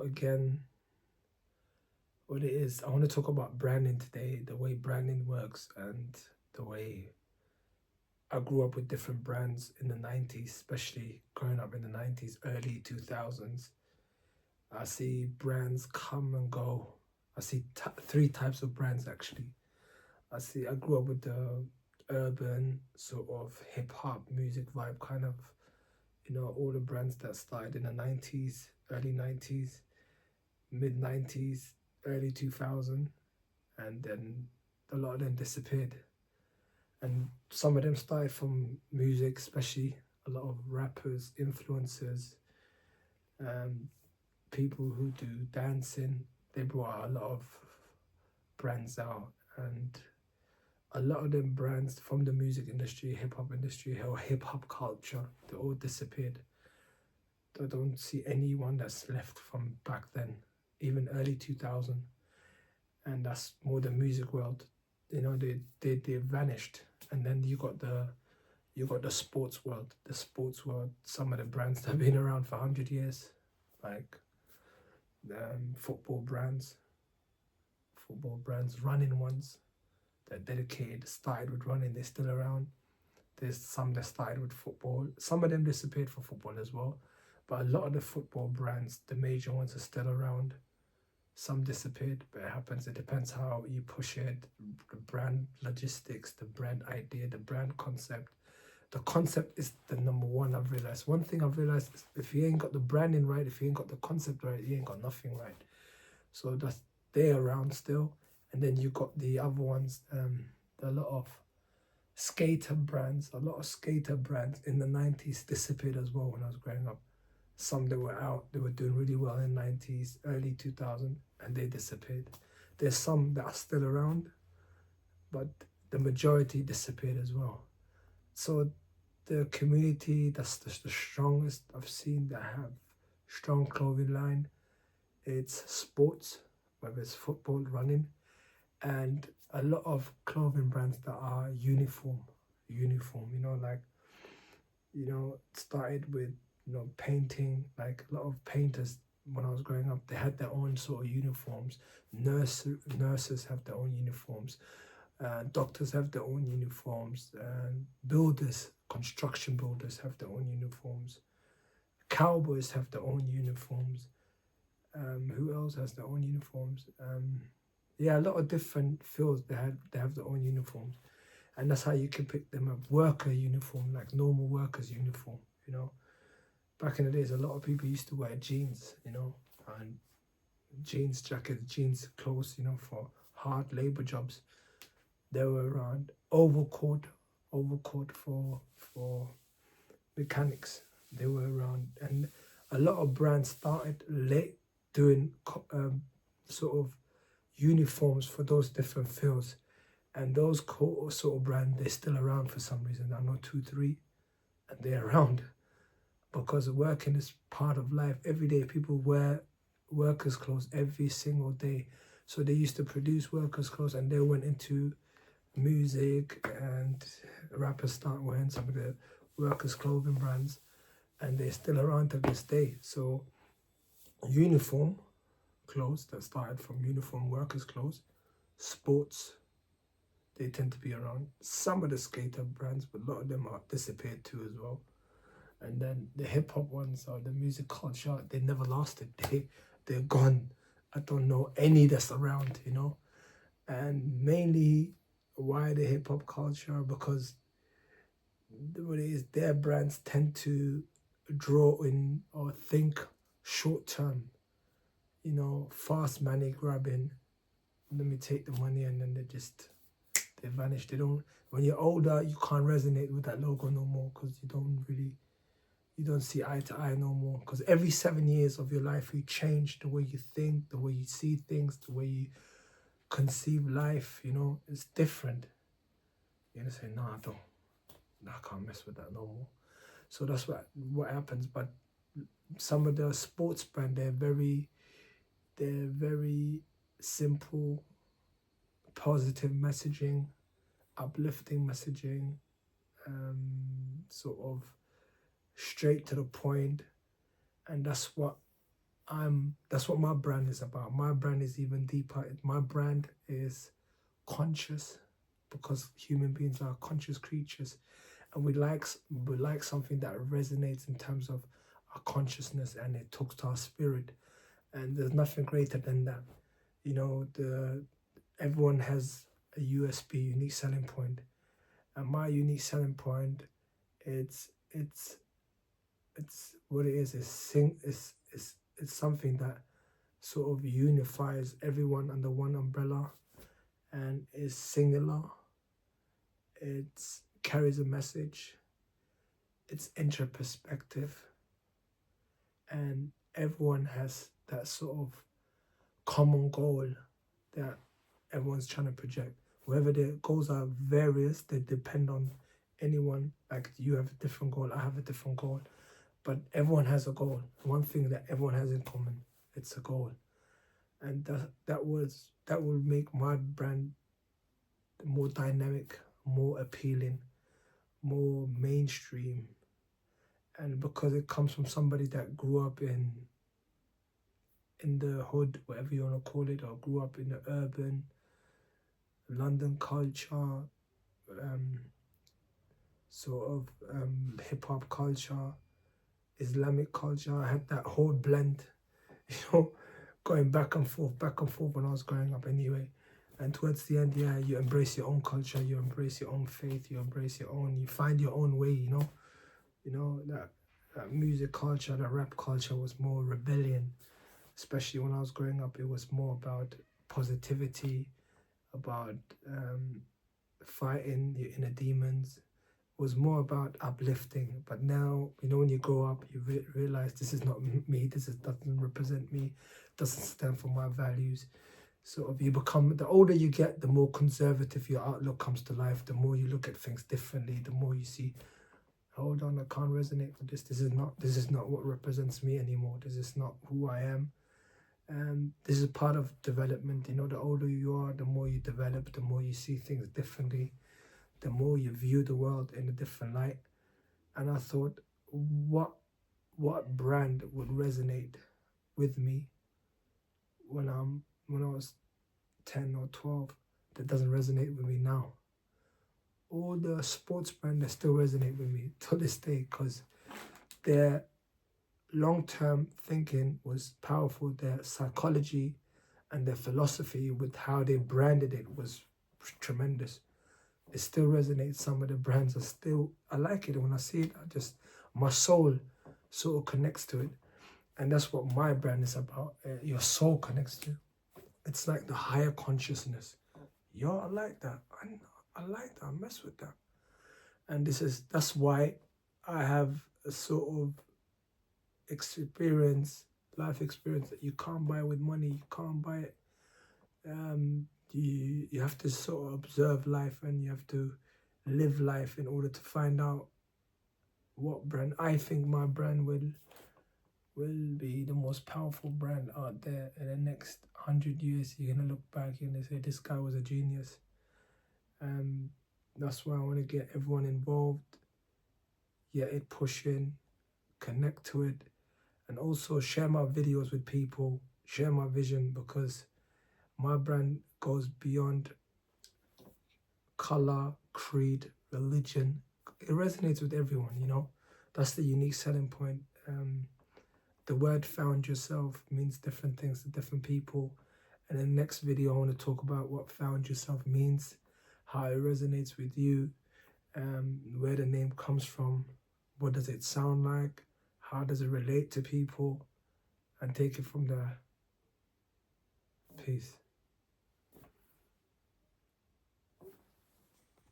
again, what it is, I want to talk about branding today, the way branding works, and the way I grew up with different brands in the 90s, especially growing up in the 90s, early 2000s. I see brands come and go. I see three types of brands actually. I grew up with the urban sort of hip hop music vibe kind of, all the brands that started in the 90s, early 90s, mid 90s, early 2000, and then a lot of them disappeared. And some of them started from music, especially a lot of rappers, influencers, um, people who do dancing. They brought out a lot of brands out, and a lot of them brands from the music industry, hip hop industry, or hip hop culture, they all disappeared. I don't see anyone that's left from back then, even early 2000, and that's more the music world. They vanished, and then you got the sports world. The sports world, some of the brands that have been around for 100 years, like football brands, running ones that dedicated, started with running, they're still around. There's some that started with football. Some of them disappeared for football as well. But a lot of the football brands, the major ones, are still around. Some disappeared, but it happens. It depends how you push it, the brand logistics, the brand idea, the brand concept. The concept is the number one, I've realized. One thing I've realized is if you ain't got the branding right, if you ain't got the concept right, you ain't got nothing right. So they're around still. And then you got the other ones, a lot of skater brands. A lot of skater brands in the 90s disappeared as well when I was growing up. Some that were out, they were doing really well in the 90s, early 2000, and they disappeared. There's some that are still around, but the majority disappeared as well. So the community that's the strongest I've seen that have strong clothing line, it's sports, whether it's football, running, and a lot of clothing brands that are uniform, started with, painting, like a lot of painters when I was growing up, they had their own sort of uniforms. Nurses have their own uniforms. Doctors have their own uniforms. Builders, construction builders have their own uniforms. Cowboys have their own uniforms. Who else has their own uniforms? A lot of different fields, they have their own uniforms. And that's how you can pick them up. Worker uniform, like normal workers uniform, Back in the days, a lot of people used to wear jeans, and jeans jackets, jeans clothes, for hard labor jobs. They were around. Overcoat for mechanics. They were around, and a lot of brands started late doing sort of uniforms for those different fields, and those sort of brands, they're still around for some reason. I know 2-3, and they're around because working is part of life. Every day people wear workers' clothes every single day. So they used to produce workers' clothes, and they went into music, and rappers start wearing some of the workers' clothing brands, and they're still around to this day. So uniform clothes that started from uniform workers' clothes, sports, they tend to be around. Some of the skater brands, but a lot of them are disappeared too as well. And then the hip hop ones, or the music culture, they never lasted. They're gone. I don't know any that's around, And mainly why the hip hop culture, because what it is, their brands tend to draw in or think short term, fast money grabbing. Let me take the money, and then they vanish. They don't. When you're older, you can't resonate with that logo no more because you don't see eye to eye no more. Because every 7 years of your life, you change the way you think, the way you see things, the way you conceive life. It's different. You're gonna say, no, I can't mess with that no more. So that's what happens. But some of the sports brand, they're very simple, positive messaging, uplifting messaging, sort of straight to the point, and that's what That's what my brand is about. My brand is even deeper. My brand is conscious, because human beings are conscious creatures, and we like something that resonates in terms of our consciousness, and it talks to our spirit. And there's nothing greater than that. You know, everyone has a USP, unique selling point, and my unique selling point, it's what it is. It's something that sort of unifies everyone under one umbrella, and is singular. It carries a message. It's introspective, and everyone has that sort of common goal that everyone's trying to project. Whether their goals are various, they depend on anyone. Like, you have a different goal, I have a different goal, but everyone has a goal. One thing that everyone has in common, it's a goal. And that will make my brand more dynamic, more appealing, more mainstream. And because it comes from somebody that grew up in the hood, whatever you want to call it, or grew up in the urban London culture, hip hop culture, Islamic culture. I had that whole blend, you know, going back and forth when I was growing up anyway. And towards the end, yeah, you embrace your own culture, you embrace your own faith, you find your own way, that music culture, the rap culture was more rebellion. Especially when I was growing up, it was more about positivity, about fighting your inner demons. It was more about uplifting. But now, when you grow up, you realize this is not me. Doesn't represent me. Doesn't stand for my values. So you become, the older you get, the more conservative your outlook comes to life. The more you look at things differently. The more you see, hold on, I can't resonate with this. This is not what represents me anymore. This is not who I am. And this is part of development. The older you are, the more you develop, the more you see things differently, the more you view the world in a different light. And I thought, what brand would resonate with me when I was 10 or 12 that doesn't resonate with me now? All the sports brands that still resonate with me to this day, because their long-term thinking was powerful. Their psychology and their philosophy with how they branded it was tremendous. It still resonates. Some of the brands are still, I like it. When I see it, my soul sort of connects to it. And that's what my brand is about. Your soul connects to. It's like the higher consciousness. Yo, I like that. I like that. I mess with that. And that's why I have a sort of life experience that you can't buy with money. You can't buy it. You have to sort of observe life, and you have to live life in order to find out what brand. I think my brand will be the most powerful brand out there. In the next 100 years, you're gonna look back and say, this guy was a genius. That's why I want to get everyone involved, get it pushing, connect to it, and also share my videos with people, share my vision, because my brand goes beyond color, creed, religion. It resonates with everyone, That's the unique selling point. The word found yourself means different things to different people. And in the next video, I want to talk about what found yourself means, how it resonates with you, where the name comes from, what does it sound like, how does it relate to people, and take it from there. Peace.